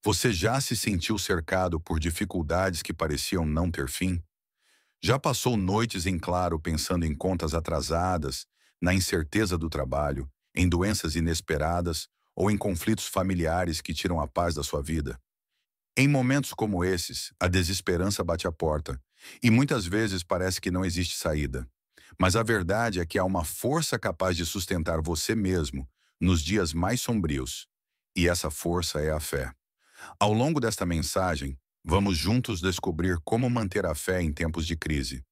Você já se sentiu cercado por dificuldades que pareciam não ter fim? Já passou noites em claro pensando em contas atrasadas, na incerteza do trabalho, em doenças inesperadas ou em conflitos familiares que tiram a paz da sua vida? Em momentos como esses, a desesperança bate a porta e muitas vezes parece que não existe saída. Mas a verdade é que há uma força capaz de sustentar você mesmo nos dias mais sombrios. E essa força é a fé. Ao longo desta mensagem, vamos juntos descobrir como manter a fé em tempos de crise,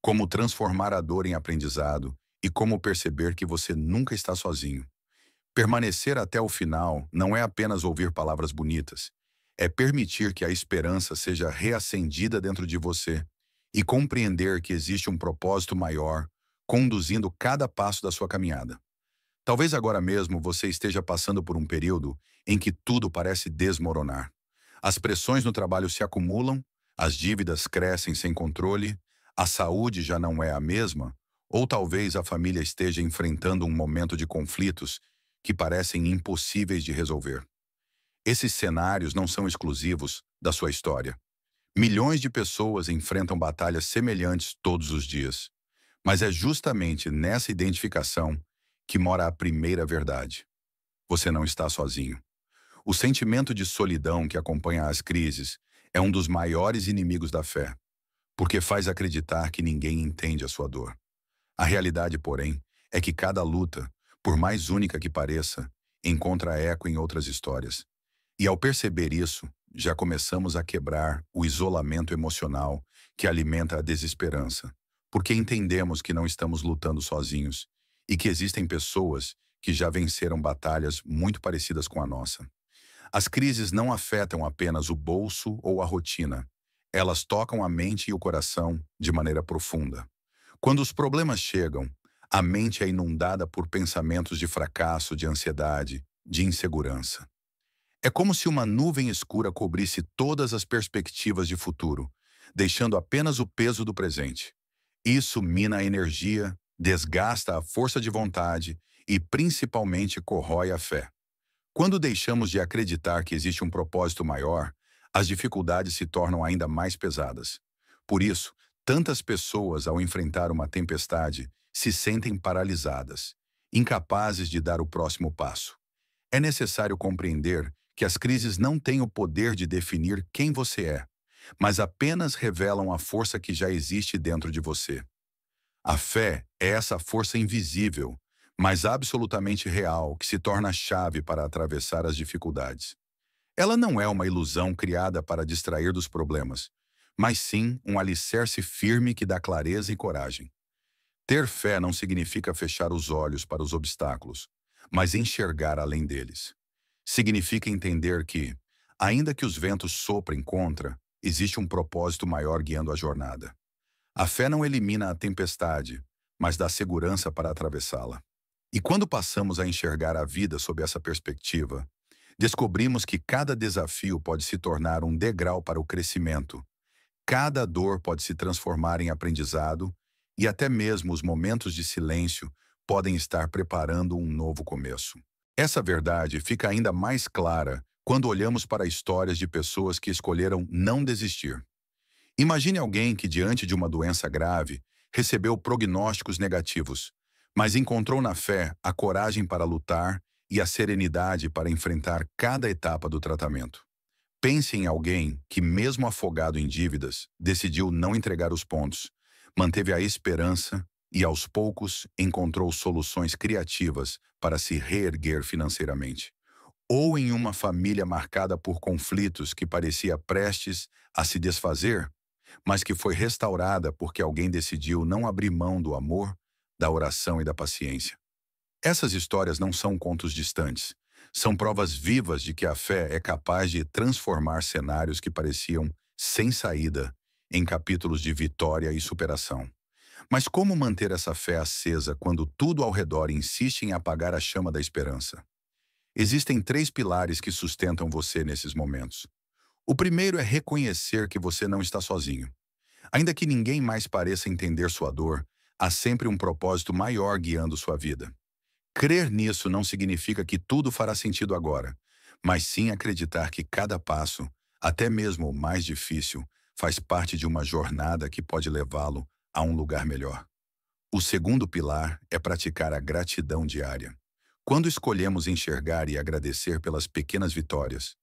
como transformar a dor em aprendizado e como perceber que você nunca está sozinho. Permanecer até o final não é apenas ouvir palavras bonitas, é permitir que a esperança seja reacendida dentro de você e compreender que existe um propósito maior conduzindo cada passo da sua caminhada. Talvez agora mesmo você esteja passando por um período em que tudo parece desmoronar. As pressões no trabalho se acumulam, as dívidas crescem sem controle, a saúde já não é a mesma, ou talvez a família esteja enfrentando um momento de conflitos que parecem impossíveis de resolver. Esses cenários não são exclusivos da sua história. Milhões de pessoas enfrentam batalhas semelhantes todos os dias. Mas é justamente nessa identificação que mora a primeira verdade. Você não está sozinho. O sentimento de solidão que acompanha as crises é um dos maiores inimigos da fé, porque faz acreditar que ninguém entende a sua dor. A realidade, porém, é que cada luta, por mais única que pareça, encontra eco em outras histórias. E ao perceber isso, já começamos a quebrar o isolamento emocional que alimenta a desesperança, porque entendemos que não estamos lutando sozinhos e que existem pessoas que já venceram batalhas muito parecidas com a nossa. As crises não afetam apenas o bolso ou a rotina. Elas tocam a mente e o coração de maneira profunda. Quando os problemas chegam, a mente é inundada por pensamentos de fracasso, de ansiedade, de insegurança. É como se uma nuvem escura cobrisse todas as perspectivas de futuro, deixando apenas o peso do presente. Isso mina a energia, desgasta a força de vontade e, principalmente, corrói a fé. Quando deixamos de acreditar que existe um propósito maior, as dificuldades se tornam ainda mais pesadas. Por isso, tantas pessoas, ao enfrentar uma tempestade, se sentem paralisadas, incapazes de dar o próximo passo. É necessário compreender que as crises não têm o poder de definir quem você é, mas apenas revelam a força que já existe dentro de você. A fé é essa força invisível, mas absolutamente real, que se torna a chave para atravessar as dificuldades. Ela não é uma ilusão criada para distrair dos problemas, mas sim um alicerce firme que dá clareza e coragem. Ter fé não significa fechar os olhos para os obstáculos, mas enxergar além deles. Significa entender que, ainda que os ventos soprem contra, existe um propósito maior guiando a jornada. A fé não elimina a tempestade, mas dá segurança para atravessá-la. E quando passamos a enxergar a vida sob essa perspectiva, descobrimos que cada desafio pode se tornar um degrau para o crescimento. Cada dor pode se transformar em aprendizado e até mesmo os momentos de silêncio podem estar preparando um novo começo. Essa verdade fica ainda mais clara quando olhamos para histórias de pessoas que escolheram não desistir. Imagine alguém que, diante de uma doença grave, recebeu prognósticos negativos, mas encontrou na fé a coragem para lutar e a serenidade para enfrentar cada etapa do tratamento. Pense em alguém que, mesmo afogado em dívidas, decidiu não entregar os pontos, manteve a esperança e, aos poucos, encontrou soluções criativas para se reerguer financeiramente. Ou em uma família marcada por conflitos que parecia prestes a se desfazer, mas que foi restaurada porque alguém decidiu não abrir mão do amor, da oração e da paciência. Essas histórias não são contos distantes. São provas vivas de que a fé é capaz de transformar cenários que pareciam sem saída em capítulos de vitória e superação. Mas como manter essa fé acesa quando tudo ao redor insiste em apagar a chama da esperança? Existem três pilares que sustentam você nesses momentos. O primeiro é reconhecer que você não está sozinho. Ainda que ninguém mais pareça entender sua dor, há sempre um propósito maior guiando sua vida. Crer nisso não significa que tudo fará sentido agora, mas sim acreditar que cada passo, até mesmo o mais difícil, faz parte de uma jornada que pode levá-lo a um lugar melhor. O segundo pilar é praticar a gratidão diária. Quando escolhemos enxergar e agradecer pelas pequenas vitórias,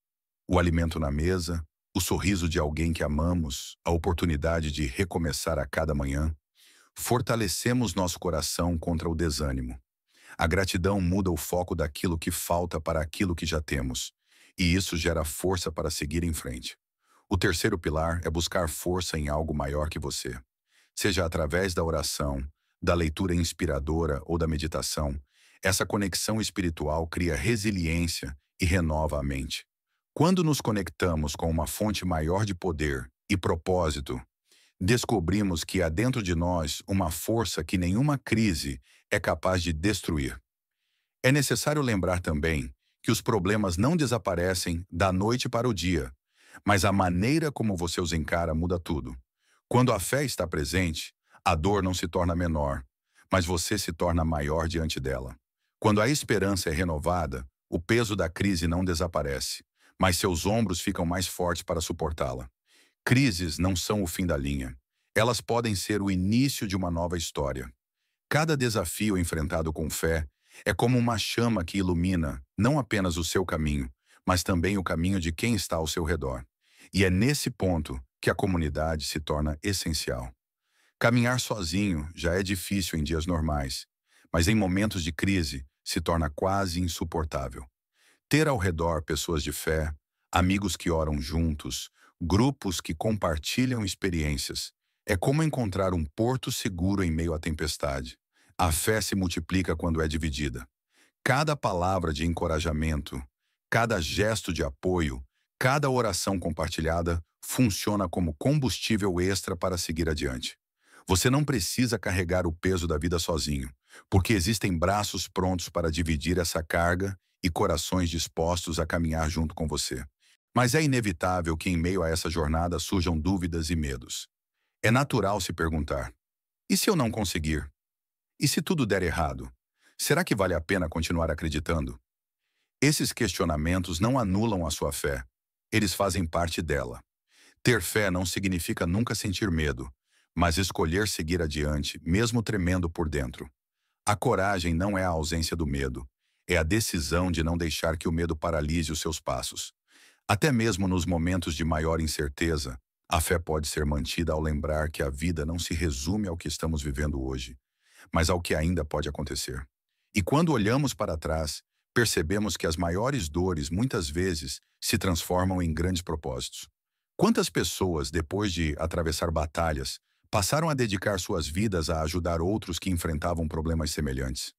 o alimento na mesa, o sorriso de alguém que amamos, a oportunidade de recomeçar a cada manhã, fortalecemos nosso coração contra o desânimo. A gratidão muda o foco daquilo que falta para aquilo que já temos, e isso gera força para seguir em frente. O terceiro pilar é buscar força em algo maior que você. Seja através da oração, da leitura inspiradora ou da meditação, essa conexão espiritual cria resiliência e renova a mente. Quando nos conectamos com uma fonte maior de poder e propósito, descobrimos que há dentro de nós uma força que nenhuma crise é capaz de destruir. É necessário lembrar também que os problemas não desaparecem da noite para o dia, mas a maneira como você os encara muda tudo. Quando a fé está presente, a dor não se torna menor, mas você se torna maior diante dela. Quando a esperança é renovada, o peso da crise não desaparece, mas seus ombros ficam mais fortes para suportá-la. Crises não são o fim da linha. Elas podem ser o início de uma nova história. Cada desafio enfrentado com fé é como uma chama que ilumina não apenas o seu caminho, mas também o caminho de quem está ao seu redor. E é nesse ponto que a comunidade se torna essencial. Caminhar sozinho já é difícil em dias normais, mas em momentos de crise se torna quase insuportável. Ter ao redor pessoas de fé, amigos que oram juntos, grupos que compartilham experiências, é como encontrar um porto seguro em meio à tempestade. A fé se multiplica quando é dividida. Cada palavra de encorajamento, cada gesto de apoio, cada oração compartilhada funciona como combustível extra para seguir adiante. Você não precisa carregar o peso da vida sozinho, porque existem braços prontos para dividir essa carga e corações dispostos a caminhar junto com você. Mas é inevitável que em meio a essa jornada surjam dúvidas e medos. É natural se perguntar: e se eu não conseguir? E se tudo der errado? Será que vale a pena continuar acreditando? Esses questionamentos não anulam a sua fé. Eles fazem parte dela. Ter fé não significa nunca sentir medo, mas escolher seguir adiante, mesmo tremendo por dentro. A coragem não é a ausência do medo, é a decisão de não deixar que o medo paralise os seus passos. Até mesmo nos momentos de maior incerteza, a fé pode ser mantida ao lembrar que a vida não se resume ao que estamos vivendo hoje, mas ao que ainda pode acontecer. E quando olhamos para trás, percebemos que as maiores dores muitas vezes se transformam em grandes propósitos. Quantas pessoas, depois de atravessar batalhas, passaram a dedicar suas vidas a ajudar outros que enfrentavam problemas semelhantes?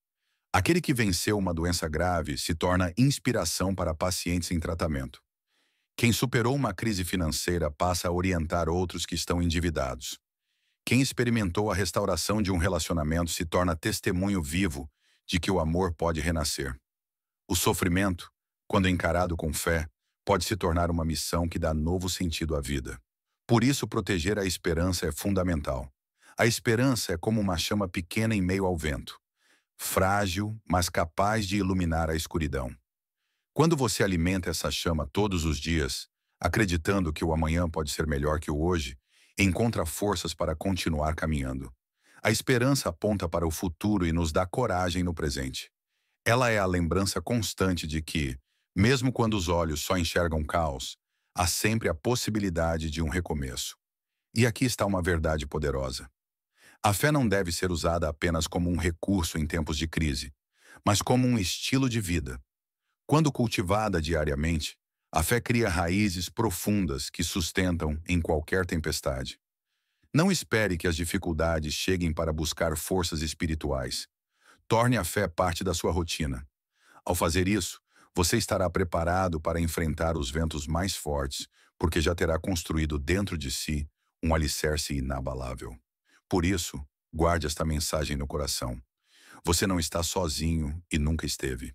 Aquele que venceu uma doença grave se torna inspiração para pacientes em tratamento. Quem superou uma crise financeira passa a orientar outros que estão endividados. Quem experimentou a restauração de um relacionamento se torna testemunho vivo de que o amor pode renascer. O sofrimento, quando encarado com fé, pode se tornar uma missão que dá novo sentido à vida. Por isso, proteger a esperança é fundamental. A esperança é como uma chama pequena em meio ao vento, frágil, mas capaz de iluminar a escuridão. Quando você alimenta essa chama todos os dias, acreditando que o amanhã pode ser melhor que o hoje, encontra forças para continuar caminhando. A esperança aponta para o futuro e nos dá coragem no presente. Ela é a lembrança constante de que, mesmo quando os olhos só enxergam caos, há sempre a possibilidade de um recomeço. E aqui está uma verdade poderosa. A fé não deve ser usada apenas como um recurso em tempos de crise, mas como um estilo de vida. Quando cultivada diariamente, a fé cria raízes profundas que sustentam em qualquer tempestade. Não espere que as dificuldades cheguem para buscar forças espirituais. Torne a fé parte da sua rotina. Ao fazer isso, você estará preparado para enfrentar os ventos mais fortes, porque já terá construído dentro de si um alicerce inabalável. Por isso, guarde esta mensagem no coração. Você não está sozinho e nunca esteve.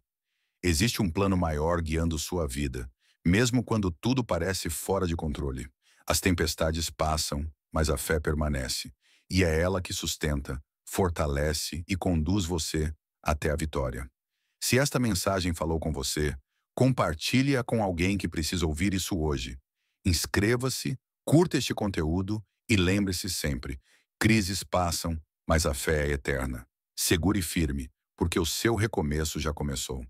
Existe um plano maior guiando sua vida, mesmo quando tudo parece fora de controle. As tempestades passam, mas a fé permanece, e é ela que sustenta, fortalece e conduz você até a vitória. Se esta mensagem falou com você, Compartilhe-a com alguém que precisa ouvir isso hoje. Inscreva-se, curta este conteúdo e lembre-se sempre: crises passam, mas a fé é eterna. Segure firme, porque o seu recomeço já começou.